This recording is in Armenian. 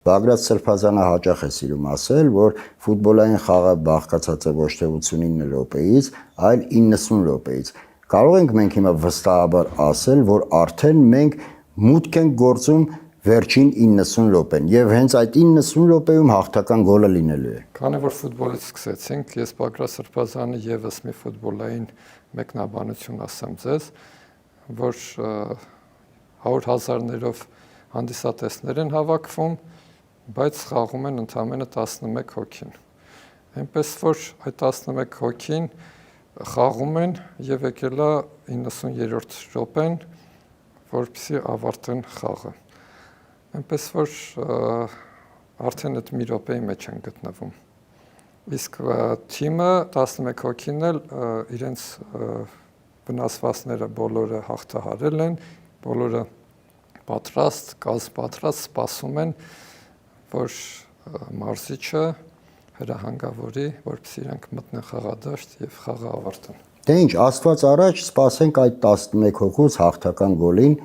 Բագրատ Սրբազանը հաճախ է սիրում ասել, որ ֆուտբոլային խաղը բաղկացած է ոչ թե 89 րոպեից, այլ 90 րոպեից։ Կարող ենք մենք հիմա վստահաբար ասել, որ արդեն մենք մուտք ենք գործում վերջին 90 րոպեն, եւ հենց այդ 90 րոպեում հաղթական գոլը լինելու է։ Քանի որ ֆուտբոլից սկսեցինք, ես Բագրատ Սրբազանի եւս մի ֆուտբոլային մեկնաբանություն ասեմ ձեզ, որ 100,000-ներով հանդիսատեսներ են հավաքվում, բայց խաղում են ընդամենը 11 հոգին։ Այնպես որ այդ 11 հոգին խաղում են եւ եկել է 90-րդ րոպեն, որպեսզի ավարտեն խաղը։ Այնպես որ արդեն այդ մի րոպեի մեջ են գտնվում։ Իսկ թիմը 11 հոգին էլ իրենց վնասվածները բոլորը հաղթահարել են, բոլորը պատրաստ, պատրաստ սպասում են, որ մարզիչը հրահանգավորի, որպեսզի իրենք մտնեն խաղադաշտ եւ խաղը ավարտեն։ Դե ինչ, Աստված առաջ, սպասենք այդ 11 հոգուց հաղթական գոլին,